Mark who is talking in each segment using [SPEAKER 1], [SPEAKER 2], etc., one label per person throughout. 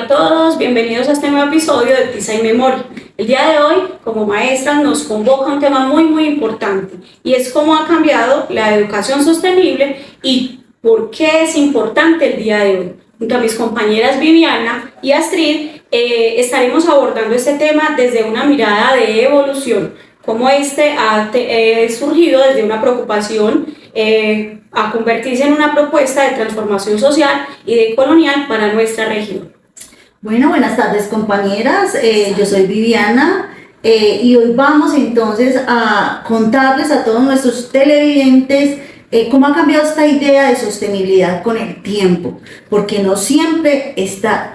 [SPEAKER 1] a todos, bienvenidos a este nuevo episodio de Tiza y Memoria. El día de hoy, como maestras, nos convoca un tema muy importante y es cómo ha cambiado la educación sostenible y por qué es importante el día de hoy. Junto a mis compañeras Viviana y Astrid estaremos abordando este tema desde una mirada de evolución, cómo este ha surgido desde una preocupación a convertirse en una propuesta de transformación social y decolonial para nuestra región.
[SPEAKER 2] Bueno, buenas tardes compañeras, yo soy Viviana y hoy vamos entonces a contarles a todos nuestros televidentes cómo ha cambiado esta idea de sostenibilidad con el tiempo, porque no siempre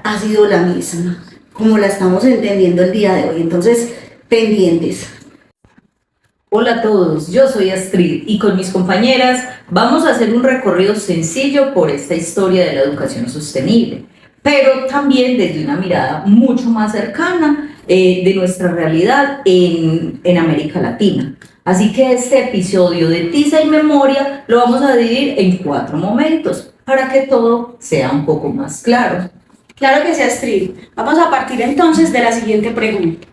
[SPEAKER 2] ha sido la misma, como la estamos entendiendo el día de hoy, entonces pendientes.
[SPEAKER 3] Hola a todos, yo soy Astrid y con mis compañeras vamos a hacer un recorrido sencillo por esta historia de la educación sostenible, pero también desde una mirada mucho más cercana de nuestra realidad en América Latina. Así que este episodio de Tiza y Memoria lo vamos a dividir en 4 momentos para que todo sea un poco más claro.
[SPEAKER 1] Claro que sí, Astrid. Vamos a partir entonces de la siguiente pregunta.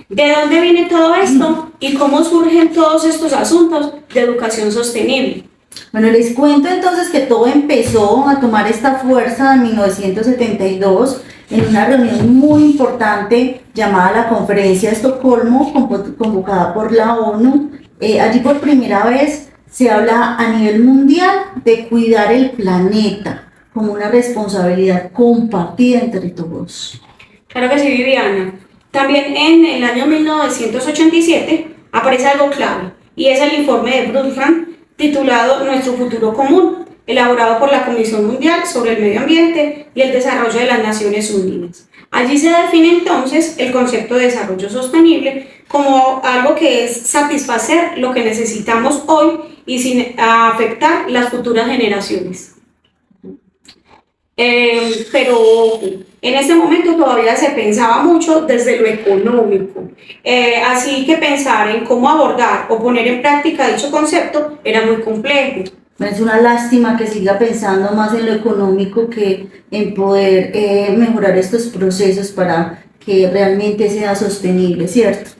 [SPEAKER 1] ¿De dónde viene todo esto y cómo surgen todos estos asuntos de educación sostenible?
[SPEAKER 2] Bueno, les cuento entonces que todo empezó a tomar esta fuerza en 1972 en una reunión muy importante llamada la Conferencia de Estocolmo, convocada por la ONU. Allí por primera vez se habla a nivel mundial de cuidar el planeta como una responsabilidad compartida entre todos.
[SPEAKER 1] Claro que sí, Viviana. También en el año 1987 aparece algo clave y es el informe de Brundtland titulado Nuestro futuro común, elaborado por la Comisión Mundial sobre el Medio Ambiente y el Desarrollo de las Naciones Unidas. Allí se define entonces el concepto de desarrollo sostenible como algo que es satisfacer lo que necesitamos hoy y sin afectar las futuras generaciones. Pero en este momento todavía se pensaba mucho desde lo económico, así que pensar en cómo abordar o poner en práctica dicho concepto era muy complejo.
[SPEAKER 2] Es una lástima que siga pensando más en lo económico que en poder mejorar estos procesos para que realmente sea sostenible, ¿cierto?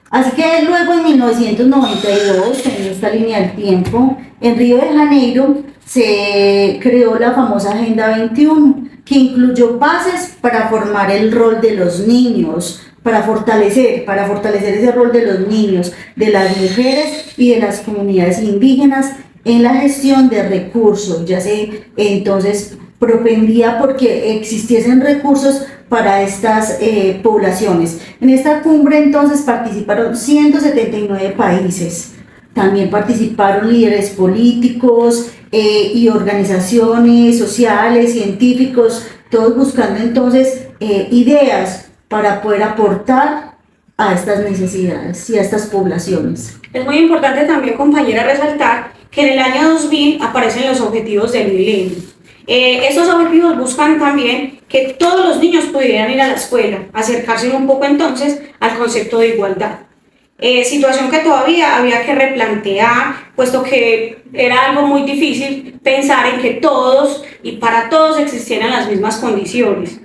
[SPEAKER 2] Así que luego en 1992, en esta línea del tiempo, en Río de Janeiro se creó la famosa Agenda 21, que incluyó bases para formar el rol de los niños, para fortalecer ese rol de los niños, de las mujeres y de las comunidades indígenas en la gestión de recursos. Ya se entonces propendía porque existiesen recursos para estas poblaciones. En esta cumbre entonces participaron 179 países. También participaron líderes políticos y organizaciones sociales, científicos, todos buscando entonces ideas para poder aportar a estas necesidades y a estas poblaciones.
[SPEAKER 1] Es muy importante también, compañera, resaltar que en el año 2000 aparecen los objetivos del milenio. Estos objetivos buscan también que todos los niños pudieran ir a la escuela, acercarse un poco entonces al concepto de igualdad. Situación que todavía había que replantear, puesto que era algo muy difícil pensar en que todos y para todos existieran las mismas condiciones.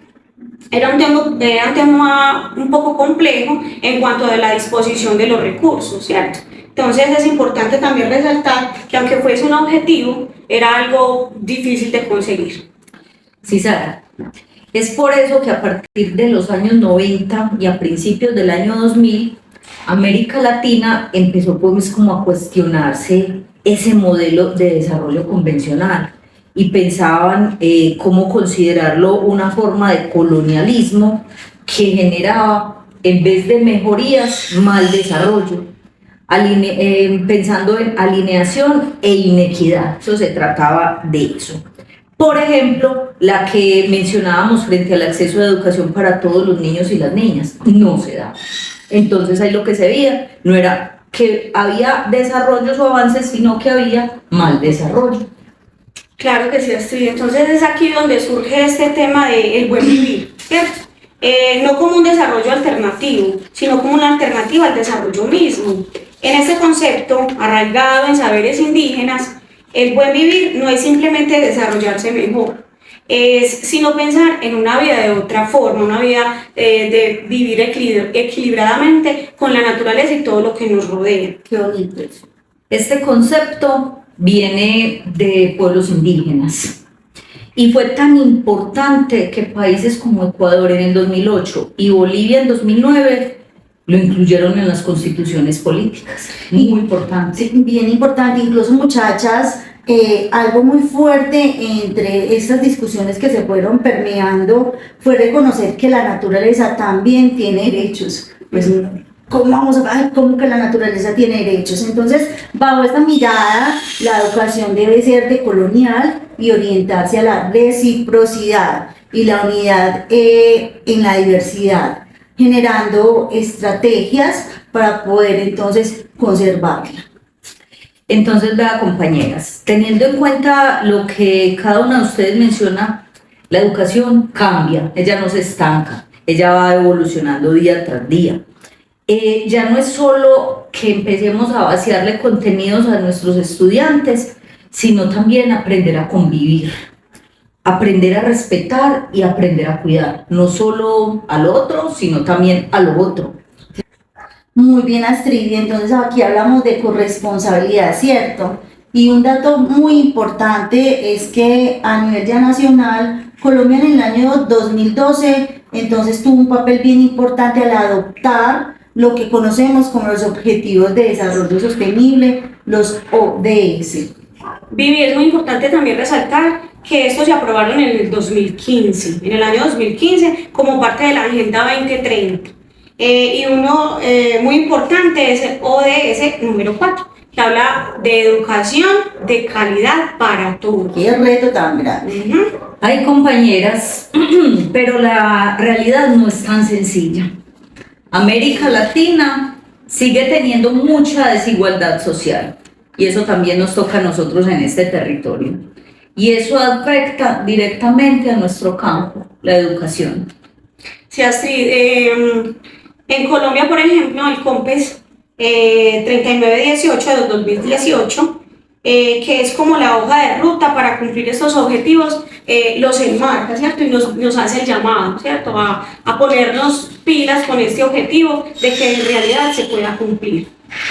[SPEAKER 1] Era un tema un poco complejo en cuanto a la disposición de los recursos, ¿cierto? Entonces es importante también resaltar que aunque fuese un objetivo, era algo difícil de conseguir.
[SPEAKER 3] Sí, Sara. Es por eso que a partir de los años 90 y a principios del año 2000, América Latina empezó pues como a cuestionarse ese modelo de desarrollo convencional y pensaban cómo considerarlo una forma de colonialismo que generaba, en vez de mejorías, mal desarrollo, pensando en alineación e inequidad. Eso se trataba de eso. Por ejemplo, la que mencionábamos frente al acceso a educación para todos los niños y las niñas, no se da. Entonces ahí lo que se veía no era que había desarrollos o avances, sino que había mal desarrollo.
[SPEAKER 1] Claro que sí, Astrid. Entonces es aquí donde surge este tema del buen vivir, ¿cierto? No como un desarrollo alternativo, sino como una alternativa al desarrollo mismo. En este concepto, arraigado en saberes indígenas, el buen vivir no es simplemente desarrollarse mejor, es sino pensar en una vida de otra forma, una vida de vivir equilibradamente con la naturaleza y todo lo que nos rodea.
[SPEAKER 2] Qué bonito eso.
[SPEAKER 3] Este concepto viene de pueblos indígenas y fue tan importante que países como Ecuador en el 2008 y Bolivia en 2009 lo incluyeron en las constituciones políticas. Muy importante.
[SPEAKER 2] Sí, bien importante, incluso muchachas, algo muy fuerte entre estas discusiones que se fueron permeando fue reconocer que la naturaleza también tiene derechos. Pues, ¿cómo que la naturaleza tiene derechos? Entonces, bajo esta mirada, la educación debe ser decolonial y orientarse a la reciprocidad y la unidad en la diversidad, generando estrategias para poder entonces conservarla.
[SPEAKER 3] Entonces, vea, compañeras, teniendo en cuenta lo que cada una de ustedes menciona, la educación cambia, ella no se estanca, ella va evolucionando día tras día. Ya no es solo que empecemos a vaciarle contenidos a nuestros estudiantes, sino también aprender a convivir, aprender a respetar y aprender a cuidar, no solo al otro, sino también a lo otro.
[SPEAKER 2] Muy bien, Astrid, entonces aquí hablamos de corresponsabilidad, ¿cierto? Y un dato muy importante es que a nivel ya nacional, Colombia en el año 2012 entonces tuvo un papel bien importante al adoptar lo que conocemos como los Objetivos de Desarrollo Sostenible, los ODS.
[SPEAKER 1] Vivi, es muy importante también resaltar que estos se aprobaron en el 2015, en el año 2015, como parte de la Agenda 2030. Y uno muy importante es el ODS número 4, que habla de educación de calidad para todos.
[SPEAKER 2] Qué reto tan grande.
[SPEAKER 3] Hay compañeras, pero la realidad no es tan sencilla. América Latina sigue teniendo mucha desigualdad social y eso también nos toca a nosotros en este territorio. Y eso afecta directamente a nuestro campo, la educación.
[SPEAKER 1] Sí, Astrid, en Colombia, por ejemplo, el COMPES 3918 de 2018, que es como la hoja de ruta para cumplir estos objetivos, los enmarca, ¿cierto? Y nos hace el llamado, ¿cierto? A ponernos pilas con este objetivo de que en realidad se pueda cumplir.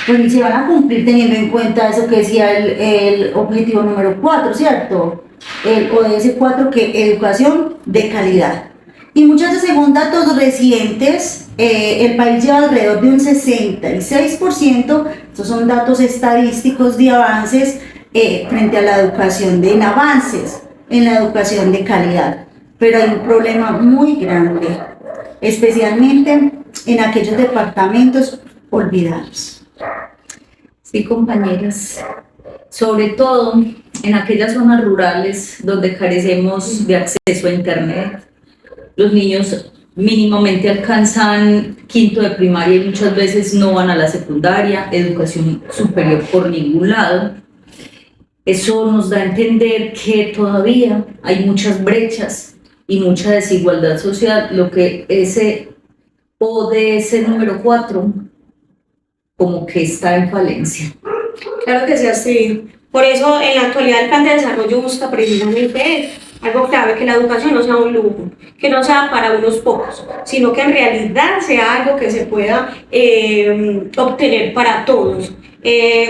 [SPEAKER 2] Bueno, y se van a cumplir teniendo en cuenta eso que decía el objetivo número 4, ¿cierto? El ODS 4, que educación de calidad. Y muchas veces, según datos recientes, el país lleva alrededor de un 66%, estos son datos estadísticos de avances frente a la educación, en avances en la educación de calidad. Pero hay un problema muy grande, especialmente en aquellos departamentos olvidados.
[SPEAKER 3] Sí, compañeras, sobre todo en aquellas zonas rurales donde carecemos de acceso a internet. Los niños mínimamente alcanzan quinto de primaria y muchas veces no van a la secundaria, educación superior por ningún lado. Eso nos da a entender que todavía hay muchas brechas y mucha desigualdad social, lo que ese ODS número 4 como que está en falencia.
[SPEAKER 1] Claro que sí, Astrid. Por eso, en la actualidad, el plan de desarrollo busca precisamente algo clave, que la educación no sea un lujo, que no sea para unos pocos, sino que en realidad sea algo que se pueda obtener para todos.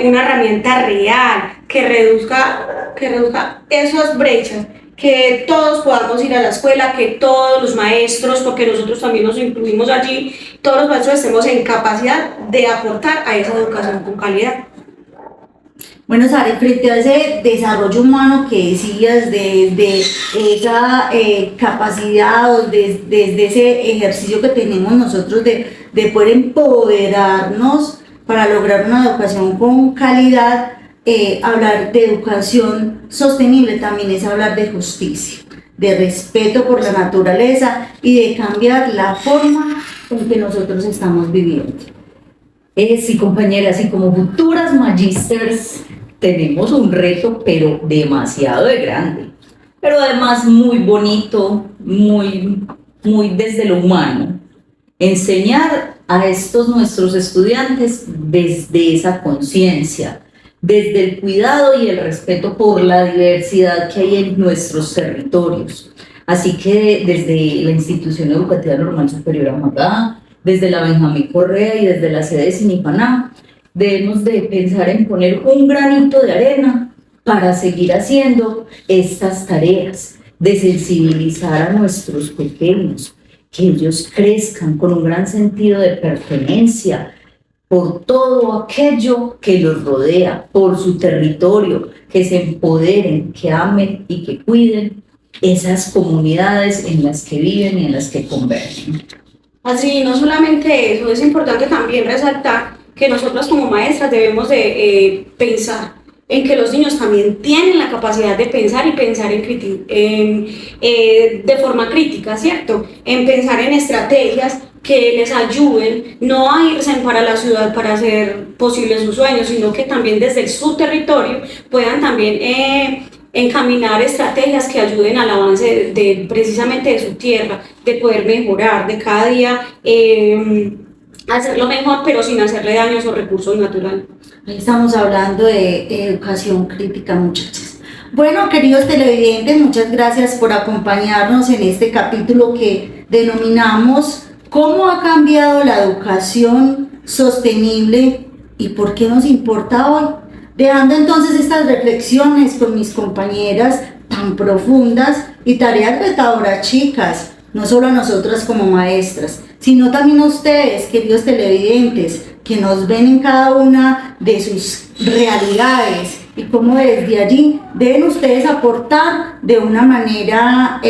[SPEAKER 1] Una herramienta real que reduzca esas brechas, que todos podamos ir a la escuela, que todos los maestros, porque nosotros también nos incluimos allí, todos los maestros estemos en capacidad de aportar a esa educación con calidad.
[SPEAKER 2] Bueno, Sara, frente a ese desarrollo humano que decías, desde esa capacidad o desde ese ejercicio que tenemos nosotros de poder empoderarnos para lograr una educación con calidad, hablar de educación sostenible también es hablar de justicia, de respeto por la naturaleza y de cambiar la forma en que nosotros estamos viviendo.
[SPEAKER 3] Sí, compañeras, y como futuras magísters tenemos un reto, pero demasiado de grande, pero además muy bonito, muy desde lo humano. Enseñar a estos nuestros estudiantes desde esa conciencia, desde el cuidado y el respeto por la diversidad que hay en nuestros territorios. Así que desde la Institución Educativa Normal Superior Amagá, desde la Benjamín Correa y desde la sede de Sinipaná, debemos de pensar en poner un granito de arena para seguir haciendo estas tareas, de sensibilizar a nuestros pequeños, que ellos crezcan con un gran sentido de pertenencia por todo aquello que los rodea, por su territorio, que se empoderen, que amen y que cuiden esas comunidades en las que viven y en las que convergen.
[SPEAKER 1] Así, no solamente eso, es importante también resaltar que nosotros como maestras debemos de pensar en que los niños también tienen la capacidad de pensar y pensar de forma crítica, ¿cierto? En pensar en estrategias que les ayuden no a irse para la ciudad para hacer posibles sus sueños, sino que también desde su territorio puedan también encaminar estrategias que ayuden al avance precisamente de su tierra, de poder mejorar, de cada día hacerlo mejor, pero sin hacerle daño a esos recursos naturales.
[SPEAKER 2] Ahí estamos hablando de educación crítica, muchachas. Bueno, queridos televidentes, muchas gracias por acompañarnos en este capítulo que denominamos ¿Cómo ha cambiado la educación sostenible y por qué nos importa hoy? Dejando entonces estas reflexiones con mis compañeras tan profundas y tareas retadoras, chicas, no solo a nosotras como maestras, sino también a ustedes, queridos televidentes, que nos ven en cada una de sus realidades y cómo desde allí deben ustedes aportar de una manera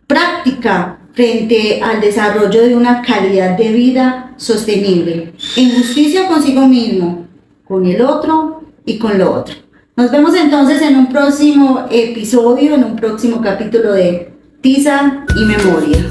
[SPEAKER 2] práctica frente al desarrollo de una calidad de vida sostenible, en justicia consigo mismo, con el otro y con lo otro. Nos vemos entonces en un próximo episodio, en un próximo capítulo de Tiza y Memoria.